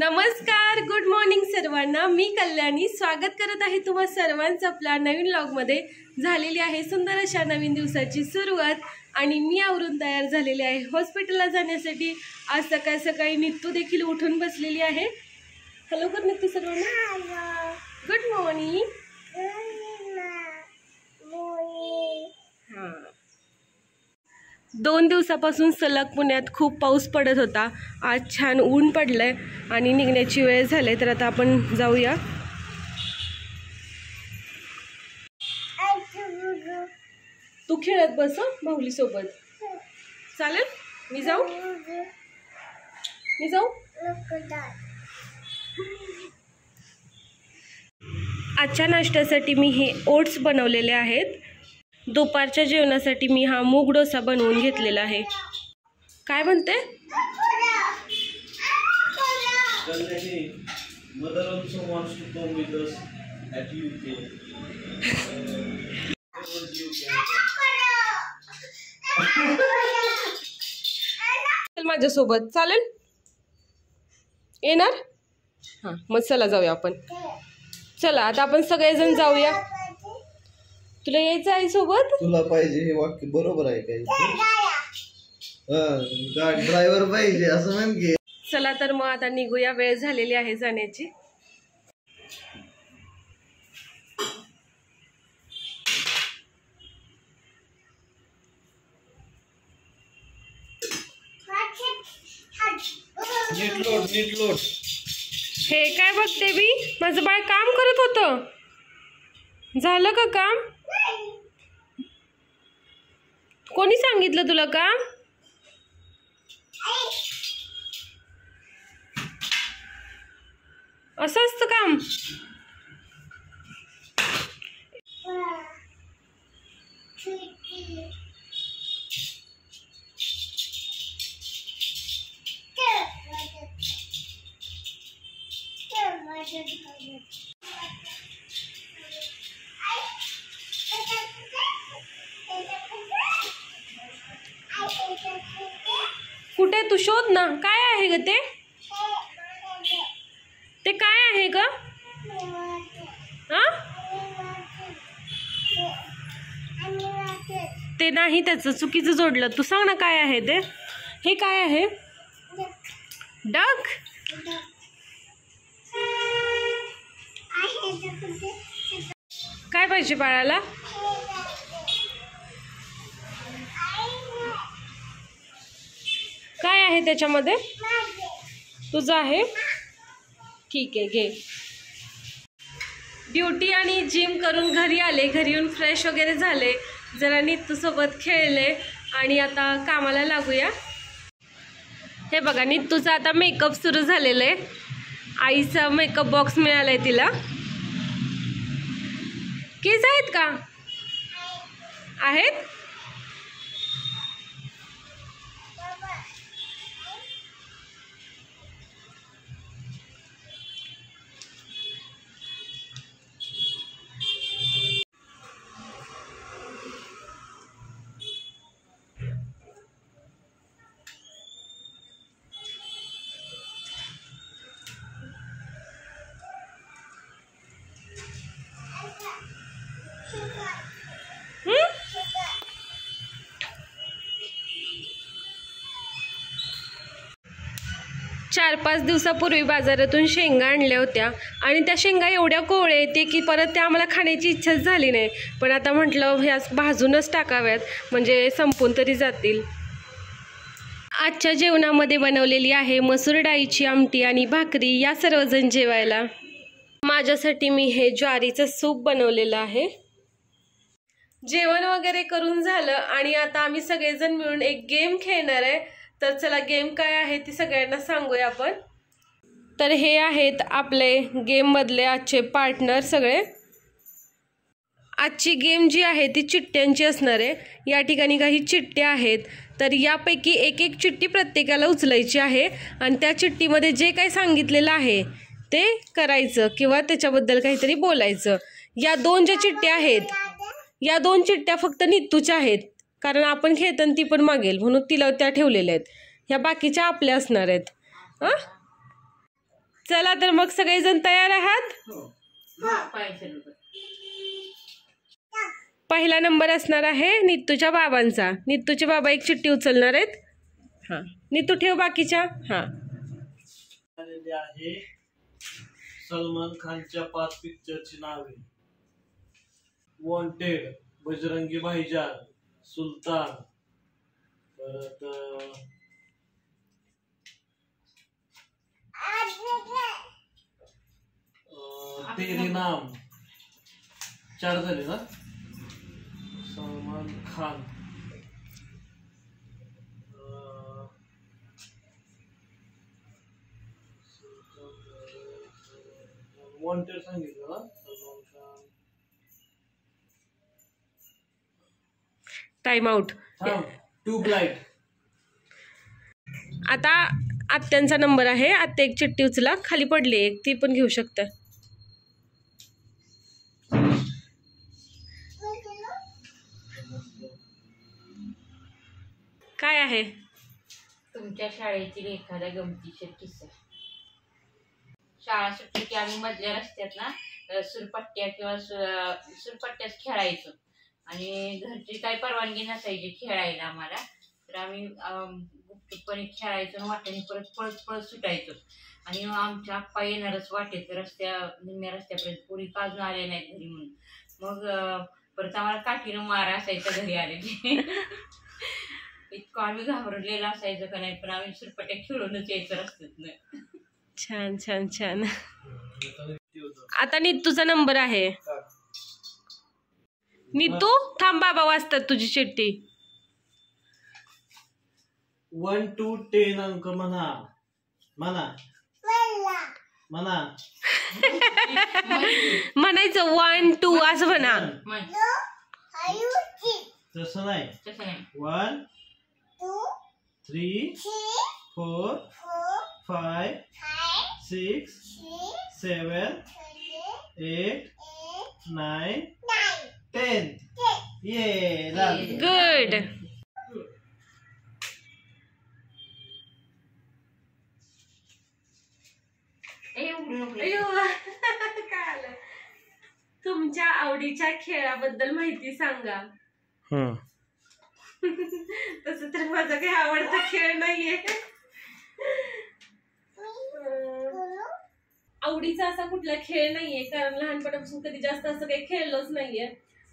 नमस्कार, good morning सर्वांना. मी कल्याणी स्वागत करत आहे तुम्हा सर्वांचं आपल्या नवीन व्लॉगमध्ये. झालेली आहे सुंदर अशा नवीन दिवसाची सुरुवात आणि मी आवरून तयार झालेली आहे हॉस्पिटलला जाण्यासाठी. आज सकाळ सकाळी नित्तू देखील उठून बसलेली आहे. हॅलो कर नित्तू सर्वांना. Good morning. हां, 2 दिवसापासून सलग पुण्यात खूप पाऊस पडत होता. आज छान ऊन पडलंय आणि निघण्याची वेळ झाली. तर आता आपण जाऊया. तू खेळत बस माऊली सोबत. चालेल? मी जाऊ. आजच्या नाश्त्यासाठी मी हे ओट्स बनवलेले आहेत. दुपारच्या जेवणासाठी मी हा मूग डोसा बनवून घेतलेला आहे. काय म्हणते? माझ्यासोबत चालेल? येणार? हां, मग चला जाऊया आपण. चला आता आपण सगळेजण जाऊया. तुला यायचं आहे सोबत? तुला पाहिजे हे वाक्य बरोबर आहे काही? गाडी ड्रायव्हर पाहिजे असं म्हण की. चला तर मग आता निघूया. वेळ झालेली आहे जाण्याची. नीट लोट. हे काय बघते बी? माझं बाळ काम करत होतं. झालं का काम? कोणी सांगितलं तुला काम? असं असतं काम? कुठे तू शोध ना. काय आहे ग ते? ते काय आहे ग? ते नाही, त्याचं चुकीचं जोडलं. तू सांग ना काय आहे ते. हे काय आहे? डक. काय पाहिजे बाळाला? काय आहे त्याच्यामध्ये? तुझं आहे? ठीक आहे, घे. ड्युटी आणि जिम करून घरी आले. घरी येऊन फ्रेश वगैरे झाले, जरा नित्तूसोबत खेळले आणि आता कामाला लागूया. हे बघा, नित्तूचा आता मेकअप सुरू झालेला आहे. आईचा मेकअप बॉक्स मिळाला आहे तिला. केस आहेत का? आहेत. चार 5 दिवसापूर्वी बाजारातून शेंगा आणल्या होत्या आणि त्या शेंगा एवढ्या कोवळ्या येते की परत त्या आम्हाला खाण्याची इच्छाच झाली नाही. पण आता म्हटलं ह्या भाजूनच टाकाव्यात, म्हणजे संपून तरी जातील. आजच्या जेवणामध्ये बनवलेली आहे मसूर डाळीची आमटी आणि भाकरी. या सर्वजण जेवायला. माझ्यासाठी मी हे ज्वारीचं सूप बनवलेलं आहे. जेवण वगैरे करून झालं आणि आता आम्ही सगळेजण मिळून एक गेम खेळणार आहे. तर चला, गेम काय आहे ती सगळ्यांना सांगूया आपण. तर हे आहेत आपले गेममधले आजचे पार्टनर सगळे. आजची गेम जी आहे ती चिट्ट्यांची असणार आहे. या ठिकाणी काही चिट्ट्या आहेत. तर यापैकी एक चिट्टी प्रत्येकाला उचलायची आहे आणि त्या चिट्टीमध्ये जे काही सांगितलेलं आहे ते करायचं किंवा त्याच्याबद्दल काहीतरी बोलायचं. या 2 ज्या चिट्ट्या आहेत, या 2 चिट्ट्या फक्त नित्तूच्या आहेत, कारण आपण खेळताना ती पण मागेल म्हणून तिला त्या ठेवलेल्या आहेत. ह्या बाकीच्या आपल्या असणार आहेत. चला तर मग सगळेजण तयार आहात. पहिला नंबर असणार आहे नितूच्या बाबांचा. नितूचे बाबा एक चिठ्ठी उचलणार आहेत. हा नितू ठेव बाकीच्या. हा आलेले आहे सलमान खानच्या 5 पिक्चरची नावे. वॉन्टेड, बजरंगी भाईजान, सुलतान, परत तेरे नाम. 4 झाले ना. सलमान खान, वॉन्टेड सांगितलं ना. Salman Khan. Time out. Tubelight. आता आत्यांचा नंबर आहे. आत्या एक चिठ्ठी उचला. खाली पडली एक, ती पण घेऊ शकता. काय आहे? तुमच्या शाळेतील एखादा गमतीशीर किस्सा. शाळा सुटली की आम्ही मधल्या रस्त्यात ना सुरपट्ट्या किंवा सुरपट्ट्याच खेळायचो आणि घरची काही परवानगी नसायची खेळायला आम्हाला. तर आम्ही गुपचूपपणे खेळायचो आणि वाट्याने परत पळत पळत सुटायचो. आणि आमच्या आप्पा येणारच वाटेत निम्म्या रस्त्यापर्यंत पोरी का अजून आले नाहीत घरी म्हणून. मग परत आम्हाला काठीनं मारा असायचा घरी आलेली. इतकं आम्ही घाबरलेलं असायचं का नाही, पण आम्ही सुरपट्ट्या खेळूनच यायचं रस्त्यात. छान छान छान. आता नीतूचा नंबर आहे. नीतू थांब, बाबा वाचतात तुझी चिठ्ठी. 1 to 10 अंक म्हणा. म्हणा म्हणा. म्हणायचं 1 2 असं म्हणा. तसं नाही. 1 3 4 5 6 7 8 9 10. ये गुड. तुमच्या आवडीच्या खेळाबद्दल माहिती सांगा. तसं तर माझा काही आवडता खेळ नाहीये. आवडीचा असा कुठला खेळ नाहीये, कारण लहानपणापासून कधी जास्त असं काही खेळलोच नाहीये.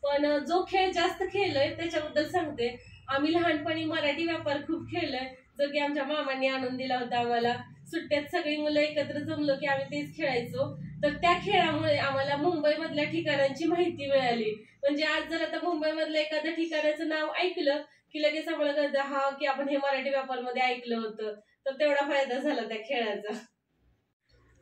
पण जो खेळ जास्त खेळलोय त्याच्याबद्दल सांगते. आम्ही लहानपणी मराठी व्यापार खूप खेळलोय, जो की आमच्या मामांनी आणून दिला होता आम्हाला. सुट्ट्यात सगळी मुलं एकत्र जमलो की आम्ही तेच खेळायचो. तर त्या खेळामुळे आम्हाला मुंबईमधल्या ठिकाणांची माहिती मिळाली. म्हणजे आज जर आता मुंबईमधलं एखाद्या ठिकाणाचं नाव ऐकलं की लगेच आम्हाला कळतं हा की आपण हे मराठी व्यापारमध्ये ऐकलं होतं. तर तेवढा फायदा झाला त्या खेळाचा.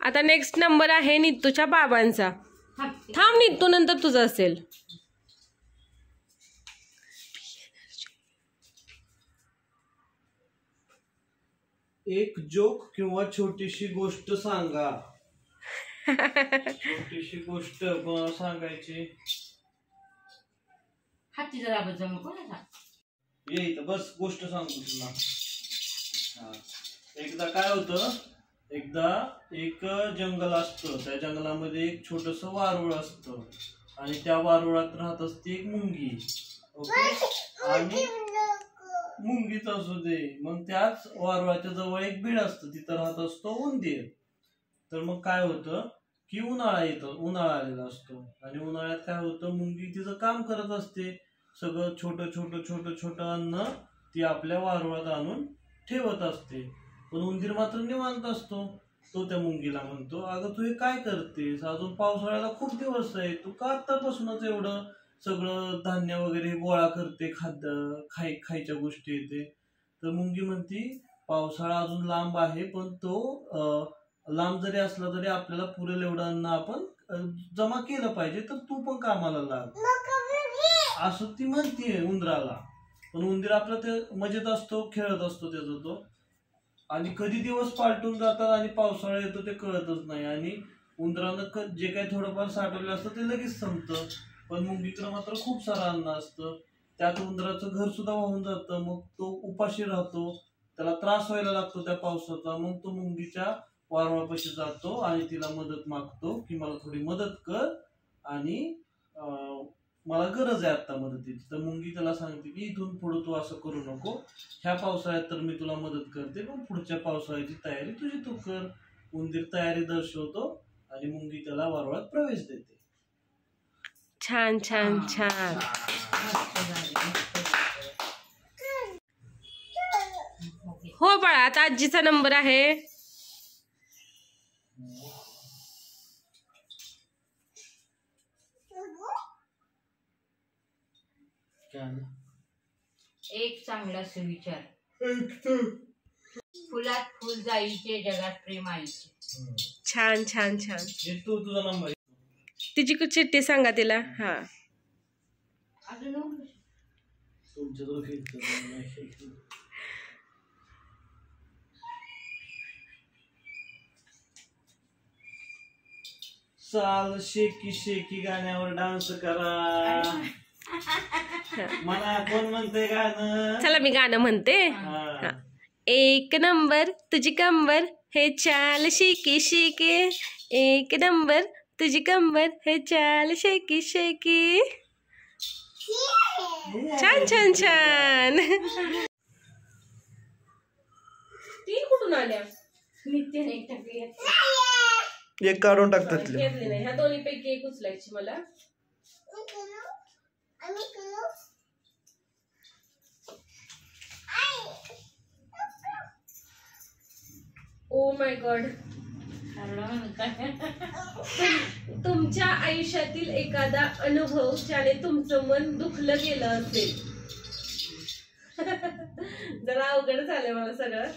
आता नेक्स्ट नंबर आहे नितूच्या बाबांचा. थांब नितू, नंतर तुझं असेल. एक जोक किंवा छोटीशी गोष्ट सांगा. छोटीशी गोष्ट कोणाला सांगायची? हातीचा दाबत जमू कोणाचा. ये इथं बस, गोष्ट सांगतो तुला. एकदा काय होतं, एकदा एक जंगल असतं. त्या जंगलामध्ये एक छोटस वारुळ असतं आणि त्या वारुळात राहत असते एक मुंगी. ओके. आणि मुंगीच असू दे, मग त्याच वारुळाच्या जवळ एक बीड असतं, तिथं राहत असतो उंदीर. तर मग काय होतं की उन्हाळा आलेला असतो आणि उन्हाळ्यात काय होतं, मुंगी तिचं काम करत असते. सगळं छोटं छोटं छोटं छोटं अन्न ती आपल्या वारुळात आणून ठेवत असते. पण उंदीर मात्र निवांत असतो. तो त्या मुंगीला म्हणतो, अगं तू हे काय करतेस, अजून पावसाळ्याला खूप दिवस आहे, तू का आतापासूनच एवढं सगळं धान्य वगैरे गोळा करते, खायच्या गोष्टी येते. तर मुंगी म्हणती, पावसाळा अजून लांब आहे, पण तो लांब जरी असला तरी आपल्याला पुरेल एवढं अन्न आपण जमा केलं पाहिजे, तर तू पण कामाला लाग, असं ती म्हणतीये उंदराला. पण उंदीर आपलं ते मजेत असतो, खेळत असतो त्याचा तो. आणि कधी दिवस पालटून जातात आणि पावसाळा येतो ते कळतच नाही. आणि उंदरानं जे काही थोडंफार साठवलं असतं ते लगेच संपतं. पण मुंगीकडं मात्र खूप सारं अन्न असतं. त्यात उंदराचं घर सुद्धा वाहून जातं. मग तो उपाशी राहतो, त्याला त्रास व्हायला लागतो त्या पावसाचा. मग तो मुंगीच्या वारुळापाशी जातो आणि तिला मदत मागतो की मला थोडी मदत कर आणि मला गरज आहे आता मदतीची. तर मुंगी त्याला सांगते की इथून पुढे तू असं करू नको, ह्या पावसाळ्यात तर मी तुला मदत करते पण पुढच्या पावसाळ्याची तयारी तुझी तू कर. उंदीर तयारी दर्शवतो आणि मुंगी त्याला वारुळात प्रवेश देते. छान छान छान. हो बाळा, आता आजीचा नंबर आहे. एक चांगला सुविचार, फुलात फुल जाईचे, जगात प्रेम आईचे. छान छान छान. तू तुझा नंबर तिची चिठ्ठी सांगा तिला. हा तुमच्या चाल शेकी शेकी गाण्यावर डान्स करा. मला कोण म्हणते गाणं? चला मी गाणं म्हणते. हा. एक नंबर तुझी कंबर हे चाल शेकी शेकी, एक नंबर तुझी कंबर हे चाल शेकी शेकी. छान छान छान. ती कुठून आल्या? नित्याने टाकली. एक काढून टाकतात. घेतली नाही. ह्या दोन्ही पैकी एक उचलायची मला. Oh my God. तुमच्या आयुष्यातील एखादा अनुभव ज्याने तुमचं मन दुखलं गेलं असेल. जरा अवघड झालंय मला सगळं.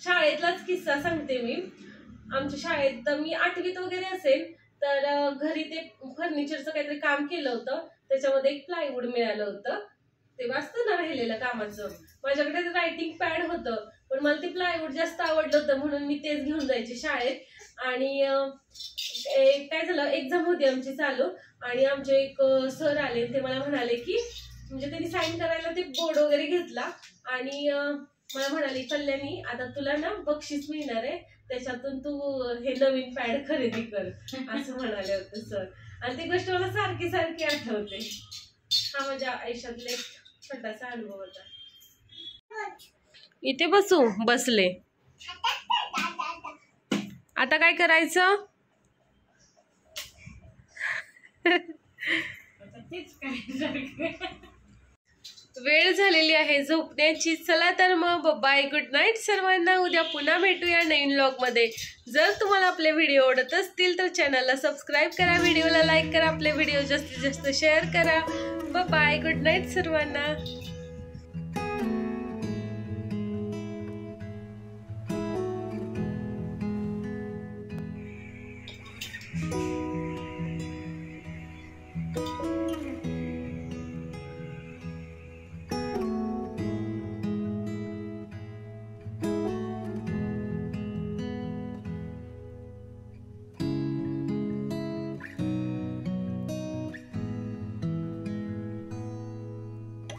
शाळेतलाच किस्सा सांगते मी. आमच्या शाळेत मी 8वीत वगैरे असेल तर घरी ते फर्निचरचं काहीतरी काम केलं होतं. त्याच्यामध्ये एक प्लायवूड मिळालं होतं. ते वाचतं ना राहिलेलं कामाचं. माझ्याकडे रायटिंग पॅड होतं पण मला ते प्लायवूड जास्त आवडलं होतं म्हणून मी तेच घेऊन जायचे शाळेत. आणि काय झालं, एक्झाम होती आमची चालू आणि आमचे एक सर आले. ते मला म्हणाले की म्हणजे त्यांनी साईन करायला ते बोर्ड वगैरे घेतला आणि मला म्हणाले कल्याणी आता तुला ना बक्षीस मिळणार आहे, त्याच्यातून तू हे नवीन पॅड खरेदी कर असं म्हणाले होते सर. आणि ती गोष्ट मला सारखी सारखी आठवते. हा माझ्या आयुष्यातला एक छोटासा अनुभव होता. इथे बसले. आता काय करायचं? वेळ झालेली आहे झोपण्याची. चला तर मग बाय, गुड नाईट सर्वांना. उद्या पुन्हा भेटूया नवीन व्लॉग मध्ये. जर तुम्हाला आपले व्हिडिओ आवडत असतील तर चॅनलला सबस्क्राईब करा, व्हिडिओला लाईक करा, आपले व्हिडिओ जास्तीत जास्त शेअर करा. बाय, गुड नाईट सर्वांना.